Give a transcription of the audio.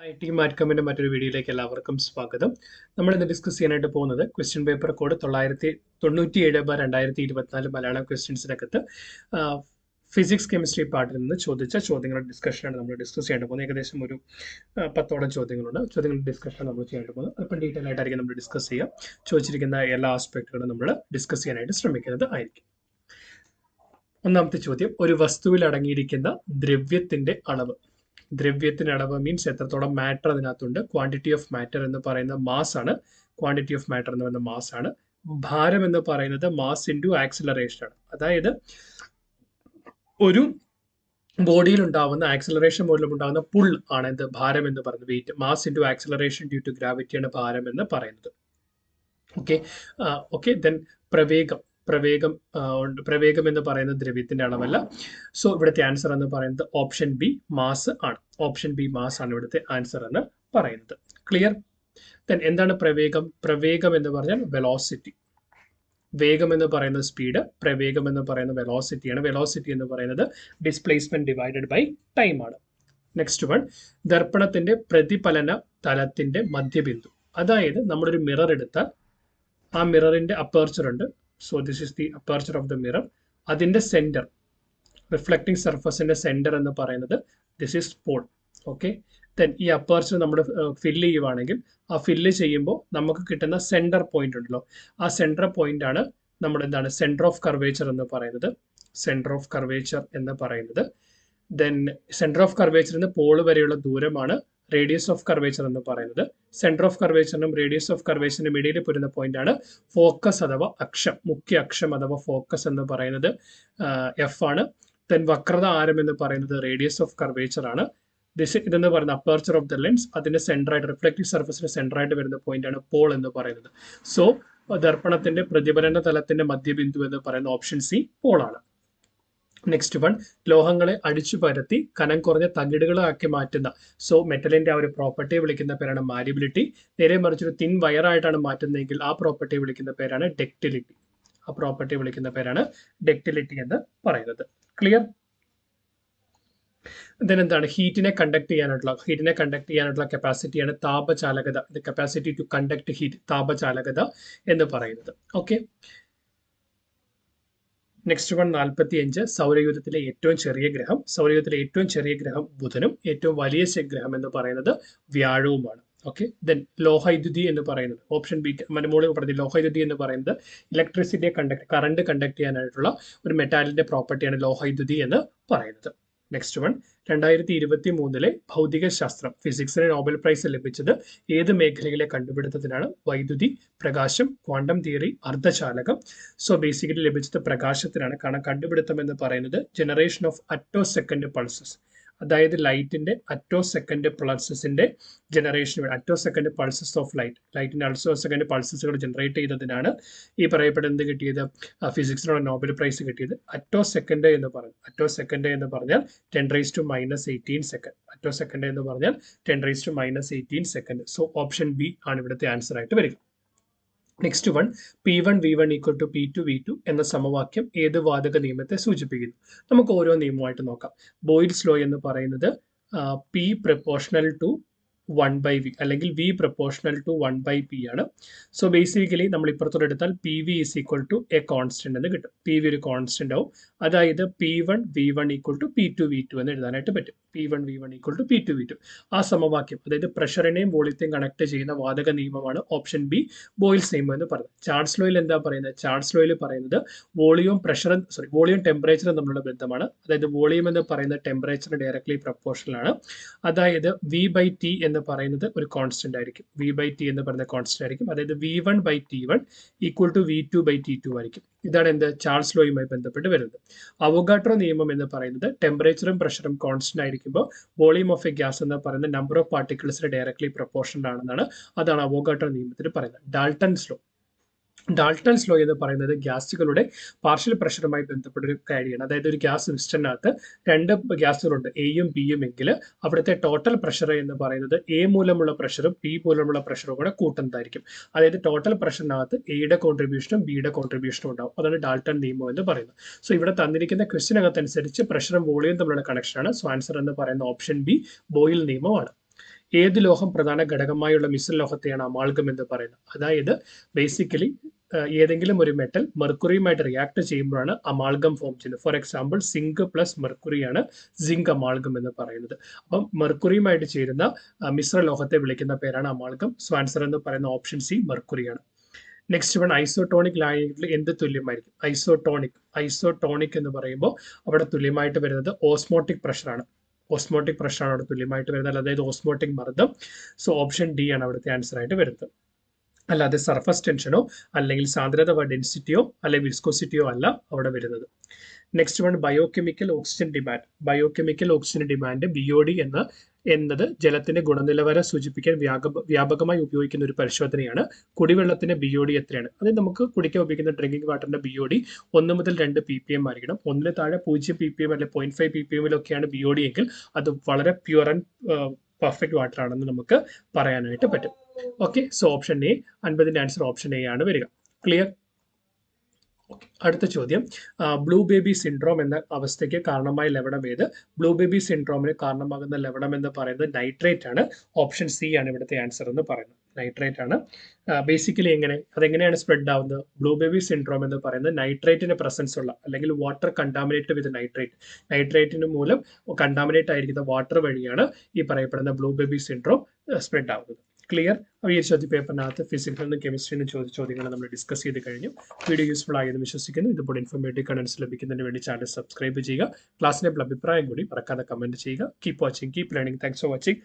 IT മാറ്റ്കമ്മിന്റെ മറ്റൊരു വീഡിയോയിലേക്ക് എല്ലാവർക്കും സ്വാഗതം. നമ്മൾ ഇന്ന് ഡിസ്കസ് ചെയ്യാനായിട്ട് പോകുന്നത് ക്വസ്റ്റ്യൻ പേപ്പർ കോഡ് 997/2024 മലയാളം ക്വസ്റ്റ്യൻസിനകത്ത് ഫിസിക്സ് കെമിസ്ട്രി പാർട്ടിൽ നിന്ന് ചോദിച്ച ചോദ്യങ്ങളുടെ ഡിസ്കഷനാണ് നമ്മൾ ഡിസ്കസ് ചെയ്യാൻ പോകുന്നത്. ഏകദേശം ഒരു 10ഓളം ചോദ്യങ്ങളുണ്ട്. ചോദ്യങ്ങളുടെ ഡിസ്കഷൻ നമ്മൾ ചെയ്യാൻ പോകുന്നത് അല്പം ഡീറ്റെയിൽ ആയിട്ടായിരിക്കും നമ്മൾ ഡിസ്കസ് ചെയ്യുക. ചോദിച്ചിരിക്കുന്ന എല്ലാ ആസ്പെക്റ്റുകളും നമ്മൾ ഡിസ്കസ് ചെയ്യാനായിട്ട് ശ്രമിക്കുന്നത് ആയിരിക്കും. ഒന്നാമത്തെ ചോദ്യം, ഒരു വസ്തുവിൽ അടങ്ങിയിരിക്കുന്ന ദ്രവ്യത്തിന്റെ അളവ്. ദ്രവ്യത്തിന്റെ അളവ് മീൻസ് എത്രത്തോളം മാറ്റർ അതിനകത്തുണ്ട്. ക്വാണ്ടിറ്റി ഓഫ് മാറ്റർ എന്ന് പറയുന്ന മാസ് ആണ്. ക്വാണ്ടിറ്റി ഓഫ് മാറ്റർ എന്ന് പറയുന്ന മാസ് ആണ്. ഭാരം എന്ന് പറയുന്നത് മാസ് ഇൻറ്റു ആക്സിലറേഷൻ ആണ്. അതായത് ഒരു ബോഡിയിൽ ഉണ്ടാവുന്ന ആക്സിലറേഷൻ മൂലം ഉണ്ടാകുന്ന പുൾ ആണ് എന്ത് ഭാരം എന്ന് പറയുന്നത്. Weight mass into acceleration due to gravity ആണ് ഭാരം എന്ന് പറയുന്നത്. ഓക്കെ ദെൻ പ്രവേഗം എന്ന് പറയുന്നത് ദ്രവ്യത്തിന്റെ അളവല്ല. സോ ഇവിടുത്തെ ആൻസർ എന്ന് പറയുന്നത് ഓപ്ഷൻ ബി മാസ് ആണ്. ഓപ്ഷൻ ബി മാസ് ആണ് ഇവിടുത്തെ ആൻസർ എന്ന് പറയുന്നത്. ക്ലിയർ? ദെൻ എന്താണ് പ്രവേഗം? പ്രവേഗം എന്ന് പറഞ്ഞാൽ വെലോസിറ്റി. വേഗം എന്ന് പറയുന്നത് സ്പീഡ്, പ്രവേഗം എന്ന് പറയുന്നത് വെലോസിറ്റിയാണ്. വെലോസിറ്റി എന്ന് പറയുന്നത് ഡിസ്പ്ലേസ്മെന്റ് ഡിവൈഡഡ് ബൈ ടൈം ആണ്. നെക്സ്റ്റ് വൺ, ദർപ്പണത്തിന്റെ പ്രതിഫലന തലത്തിന്റെ മധ്യബിന്ദു. അതായത് നമ്മളൊരു മിറർ എടുത്താൽ ആ മിററിന്റെ അപ്പർച്ചർ ഉണ്ട്. So this is the aperture of the mirror. അതിന്റെ സെന്റർ, റിഫ്ലക്റ്റിംഗ് സർഫസിന്റെ സെന്റർ എന്ന് പറയുന്നത് this is pole. Okay then ഈ അപ്പർച്ചർ നമ്മൾ ഫില്ല് ചെയ്യുവാണെങ്കിൽ ആ ഫില്ല് ചെയ്യുമ്പോൾ നമുക്ക് കിട്ടുന്ന സെന്റർ പോയിന്റ് ഉണ്ടല്ലോ, ആ സെന്റർ പോയിന്റ് ആണ് നമ്മുടെ എന്താണ് സെന്റർ ഓഫ് കർവേച്ചർ എന്ന് പറയുന്നത്. സെന്റർ ഓഫ് കർവേച്ചർ എന്ന് പറയുന്നത് ദെൻ സെന്റർ ഓഫ് കർവേച്ചറിന് പോൾ വരെയുള്ള ദൂരമാണ് റേഡിയസ് ഓഫ് കർവേച്ചർ എന്ന് പറയുന്നത്. സെന്റർ ഓഫ് കർവേച്ചറിനും റേഡിയസ് ഓഫ് കർവേച്ചറിനും ഇടയിൽ വരുന്ന പോയിന്റ് ആണ് ഫോക്കസ് അഥവാ അക്ഷം, മുഖ്യ അക്ഷം അഥവാ ഫോക്കസ് എന്ന് പറയുന്നത് എഫ് ആണ്. ദെൻ വക്രത ആരം എന്ന് പറയുന്നത് റേഡിയസ് ഓഫ് കർവേച്ചർ ആണ്. ഇതെന്ന് പറയുന്ന അപ്പർച്ചർ ഓഫ് ദ ലെൻസ്, അതിന്റെ സെന്റർ ആയിട്ട് റിഫ്ലക്റ്റീവ് സർഫസിന്റെ സെന്റർ ആയിട്ട് വരുന്ന പോയിന്റ് ആണ് പോൾ എന്ന് പറയുന്നത്. സോ ദർപ്പണത്തിന്റെ പ്രതിഫലന തലത്തിന്റെ മധ്യബിന്ദു എന്ന് പറയുന്ന ഓപ്ഷൻ സി പോൾ ആണ്. നെക്സ്റ്റ് വൺ, ലോഹങ്ങളെ അടിച്ചു പരത്തി കനം കുറഞ്ഞ തകിടുകളാക്കി മാറ്റുന്ന, സോ മെറ്റലിന്റെ ആ ഒരു പ്രോപ്പർട്ടിയെ വിളിക്കുന്ന പേരാണ് മാലിബിലിറ്റി. നേരെ മറിച്ചൊരു തിൻ വയറായിട്ടാണ് മാറ്റുന്നതെങ്കിൽ ആ പ്രോപ്പർട്ടിയെ വിളിക്കുന്ന പേരാണ് ഡക്റ്റിലിറ്റി. ആ പ്രോപ്പർട്ടിയെ വിളിക്കുന്ന പേരാണ് ഡക്റ്റിലിറ്റി എന്ന് പറയുന്നത്. ക്ലിയർ? ദെൻ എന്താണ് ഹീറ്റിനെ കണ്ടക്ട് ചെയ്യാനായിട്ടുള്ള കപ്പാസിറ്റിയാണ് താപചാലകത. The capacity to conduct heat, താപചാലകത എന്ന് പറയുന്നത്. ഓക്കെ നെക്സ്റ്റ് വൺ, 45, സൗരയൂഥത്തിലെ ഏറ്റവും ചെറിയ ഗ്രഹം. സൗരയൂഥത്തിലെ ഏറ്റവും ചെറിയ ഗ്രഹം ബുധനും ഏറ്റവും വലിയ ഗ്രഹം എന്ന് പറയുന്നത് വ്യാഴവുമാണ്. ഓക്കെ ദെൻ ലോഹൈദ്യുതി എന്ന് പറയുന്നത് ഓപ്ഷൻ ബി മനമോളി പറഞ്ഞത്. ലോഹൈദ്യുതി എന്ന് പറയുന്നത് ഇലക്ട്രിസിറ്റിയെ കറണ്ട് കണ്ടക്ട് ചെയ്യാനായിട്ടുള്ള ഒരു മെറ്റാലിന്റെ പ്രോപ്പർട്ടിയാണ് ലോഹൈദ്യുതി എന്ന് പറയുന്നത്. നെക്സ്റ്റ് വൺ, 2023 ഭൗതിക ശാസ്ത്രം ഫിസിക്സിന് നോബൽ പ്രൈസ് ലഭിച്ചത് ഏത് മേഖലയിലെ കണ്ടുപിടുത്തത്തിനാണ്? വൈദ്യുതി, പ്രകാശം, ക്വാണ്ടം തിയറി, അർദ്ധചാലകം. സോ ബേസിക്കലി ലഭിച്ചത് പ്രകാശത്തിനാണ്. കാരണം കണ്ടുപിടുത്തം എന്ന് പറയുന്നത് generation of attosecond pulses, അതായത് ലൈറ്റിന്റെ അറ്റോ സെക്കൻഡ് പൾസസിന്റെ generation, attosecond pulses of ലൈറ്റിന്റെ അറ്റോ സെക്കൻഡ് പൾസസുകൾ ജനറേറ്റ് ചെയ്തതിനാണ് ഈ പറയപ്പെടുന്നത് കിട്ടിയത്, ഫിസിക്സിനുള്ള നോബൽ പ്രൈസ് കിട്ടിയത്. അറ്റോ സെക്കൻഡ് എന്ന് പറഞ്ഞാൽ 10⁻⁻18 സെക്കൻഡ്. അറ്റോ സെക്കൻഡ് എന്ന് പറഞ്ഞാൽ 10⁻⁻18 സെക്കൻഡ്. സോ ഓപ്ഷൻ ബി ആണ് ഇവിടുത്തെ ആൻസർ ആയിട്ട് വരിക. Next one, P1 V1 = P2 V2 എന്ന സമവാക്യം ഏത് വാതക നിയമത്തെ സൂചിപ്പിക്കുന്നു? നമുക്ക് ഓരോ നിയമമായിട്ട് നോക്കാം. ബോയിൽസ് ലോ എന്ന് പറയുന്നത് P പ്രപ്പോർഷണൽ ടു 1/V അല്ലെങ്കിൽ V പ്രപ്പോർഷണൽ ടു 1/P ആണ്. സോ ബേസിക്കലി നമ്മൾ ഇപ്പുറത്തോട്ട് എടുത്താൽ PV = എ കോൺസ്റ്റന്റ് എന്ന് കിട്ടും. PV ഒരു കോൺസ്റ്റന്റ് ആവും. അതായത് P1 V1 = P2 V2 എന്ന് എഴുതാനായിട്ട് പറ്റും. P1 V1 = P2 V2. ആ സമവാക്യം, അതായത് പ്രഷറിനെയും വോളിയത്തെയും കണക്ട് ചെയ്യുന്ന വാതക നിയമമാണ് ഓപ്ഷൻ ബി ബോയിൽസ് നിയമം എന്ന് പറയുന്നത്. ചാൾസ് ലോയിൽ എന്താ പറയുന്നത്? ചാൾസ് ലോയിൽ പറയുന്നത് വോളിയം ടെമ്പറേച്ചറും തമ്മിലുള്ള ബന്ധമാണ്. അതായത് വോളിയം എന്ന് പറയുന്നത് ടെമ്പറേച്ചറിന് ഡയറക്ട്ലി പ്രപ്പോർഷണൽ ആണ്. അതായത് V/T എന്ന് പറയുന്നത് ഒരു കോൺസ്റ്റന്റ് ആയിരിക്കും. V/T എന്ന് പറയുന്ന കോൺസ്റ്റന്റ് ആയിരിക്കും. അതായത് V1/T1 = V2/T2 ആയിരിക്കും. ഇതാണ് എന്ത് ചാൾസ് ലോയുമായി ബന്ധപ്പെട്ട് വരുന്നത്. അവോഗാഡ്രോ നിയമം എന്ന് പറയുന്നത് ടെമ്പറേച്ചറും പ്രഷറും കോൺസ്റ്റന്റ് ആയിരിക്കുമ്പോൾ വോളിയം ഓഫ് എ ഗ്യാസ് എന്ന് പറയുന്ന നമ്പർ ഓഫ് പാർട്ടിക്കിൾസിന് ഡയറക്ട്ലി പ്രപ്പോർഷണൽ ആണെന്നാണ്. അതാണ് അവോഗാഡ്രോ നിയമത്തിൽ പറയുന്നത്. ഡാൾട്ടൺസ് ലോ എന്ന് പറയുന്നത് ഗ്യാസുകളുടെ പാർഷ്യൽ പ്രഷറുമായി ബന്ധപ്പെട്ട ഒരു കാര്യമാണ്. അതായത് ഒരു ഗ്യാസ് സിസ്റ്ററിനകത്ത് 2 ഗ്യാസുകളുണ്ട്, എയും ബിയും എങ്കിൽ അവിടുത്തെ ടോട്ടൽ പ്രഷർ എന്ന് പറയുന്നത് എ മൂലമുള്ള പ്രഷറും ബി മൂലമുള്ള പ്രഷറും കൂടെ കൂട്ടുന്നതായിരിക്കും. അതായത് ടോട്ടൽ പ്രഷറിനകത്ത് എയുടെ കോൺട്രിബ്യൂഷനും ബിയുടെ കോൺട്രിബ്യൂഷനും ഉണ്ടാവും. അതാണ് ഡാൾട്ടൺ നിയമം എന്ന് പറയുന്നത്. സോ ഇവിടെ തന്നിരിക്കുന്ന ക്വസ്റ്റിനകത്ത് അനുസരിച്ച് പ്രഷറും വോളിയം തമ്മിലുള്ള കണക്ഷനാണ്. സോ ആൻസർ എന്ന് പറയുന്ന ഓപ്ഷൻ ബി ബോയിൽ നിയമമാണ്. ഏത് ലോഹം പ്രധാന ഘടകമായുള്ള മിശ്രലോഹത്തെയാണ് അമാൾഗം എന്ന് പറയുന്നത്? അതായത് ബേസിക്കലി ഏതെങ്കിലും ഒരു മെറ്റൽ മെർക്കുറിയുമായിട്ട് റിയാക്ട് ചെയ്യുമ്പോഴാണ് അമാൾഗം ഫോം ചെയ്യുന്നത്. ഫോർ എക്സാമ്പിൾ സിങ്ക് പ്ലസ് മെർക്കുറിയാണ് സിങ്ക് അമാൾഗം എന്ന് പറയുന്നത്. അപ്പം മെർക്കുറിയുമായിട്ട് ചേരുന്ന മിശ്രലോഹത്തെ വിളിക്കുന്ന പേരാണ് അമാൾഗം. സോ ആൻസർ എന്ന് പറയുന്ന ഓപ്ഷൻ സി മെർക്കുറിയാണ്. നെക്സ്റ്റ് വൺ, ഐസോട്ടോണിക് ലായനികളിൽ എന്ത് തുല്യമായിരിക്കും? ഐസോട്ടോണിക് എന്ന് പറയുമ്പോൾ അവിടെ തുല്യമായിട്ട് വരുന്നത് ഓസ്മോട്ടിക് പ്രഷറാണ്. ഓസ്മോട്ടിക് പ്രഷറാണ് അവിടെ തുല്യമായിട്ട് വരുന്നത്, അതായത് ഓസ്മോട്ടിക് മർദ്ദം. സോ ഓപ്ഷൻ ഡി ആണ് അവിടുത്തെ ആൻസർ ആയിട്ട് വരുന്നത്. അല്ലാതെ സർഫസ് ടെൻഷനോ അല്ലെങ്കിൽ സാന്ദ്രത ഡെൻസിറ്റിയോ അല്ലെങ്കിൽ വിസ്കോസിറ്റിയോ അല്ല അവിടെ വരുന്നത്. Next one, biochemical oxygen demand BOD എന്നത് ജലത്തിന്റെ ഗുണനിലവാരം സൂചിപ്പിക്കാൻ വ്യാപകമായി ഉപയോഗിക്കുന്ന ഒരു പരിശോധനയാണ്. കുടിവെള്ളത്തിന്റെ BOD എത്രയാണ്? അത് നമുക്ക് കുടിക്കാൻ ഉപയോഗിക്കുന്ന ഡ്രിങ്കിങ് വാട്ടറിന്റെ BOD 1 മുതൽ 2 ppm ആയിരിക്കണം. 1 താഴെ 0 ppm അല്ലെങ്കിൽ 0.5 ppm BOD എങ്കിൽ അത് വളരെ പ്യുവർ ആൻഡ് പെർഫെക്റ്റ് വാട്ടർ ആണെന്ന് നമുക്ക് പറയാനായിട്ട് പറ്റും. ഓക്കെ, സോ ഓപ്ഷൻ എ, 50ന്റെ ആൻസർ ഓപ്ഷൻ എ ആണ് വരിക. ക്ലിയർ? അടുത്ത ചോദ്യം, ബ്ലൂ ബേബി സിൻഡ്രോം എന്ന അവസ്ഥയ്ക്ക് കാരണമായ ലവണം ഏത്? ബ്ലൂ ബേബി സിൻഡ്രോമിന് കാരണമാകുന്ന ലവണം എന്ന് പറയുന്നത് നൈട്രേറ്റ് ആണ്. ഓപ്ഷൻ സി ആണ് ഇവിടുത്തെ ആൻസർ എന്ന് പറയുന്നത്. നൈട്രേറ്റ് ആണ്. ബേസിക്കലി അതെങ്ങനെയാണ് സ്പ്രെഡ് ആവുന്നത്? ബ്ലൂ ബേബി സിൻഡ്രോം എന്ന് പറയുന്നത് നൈട്രേറ്റിന് പ്രസൻസ് ഉള്ള അല്ലെങ്കിൽ വാട്ടർ കണ്ടാമിനേറ്റ് വിത്ത് നൈട്രേറ്റിന് മൂലം കണ്ടാമിനേറ്റ് ആയിരിക്കുന്ന വാട്ടർ വഴിയാണ് ഈ പറയപ്പെടുന്ന ബ്ലൂ ബേബി സിൻഡ്രോം സ്പ്രെഡ് ആവുന്നത്. ക്ലിയർ? ഈ ചോദ്യ പേപ്പറിനകത്ത് ഫിസിക്സിൽ നിന്നും കെമിസ്ട്രിയിൽ നിന്നും ചോദിച്ച ചോദ്യങ്ങൾ നമ്മൾ ഡിസ്കസ് ചെയ്ത് കഴിഞ്ഞു. വീഡിയോ യൂസ്ഫുൾ ആയെന്ന് വിശ്വസിക്കുന്നു. ഇതുപോലെ ഇൻഫോർമേറ്റീവ് കണ്ടന്റ്സ് ലഭിക്കുന്നതിന് വേണ്ടി ചാനൽ സബ്സ്ക്രൈബ് ചെയ്യുക. ക്ലാസ്സിനെ അഭിപ്രായം കൂടി മറക്കാതെ കമന്റ് ചെയ്യുക. Keep watching, keep learning. Thanks for watching.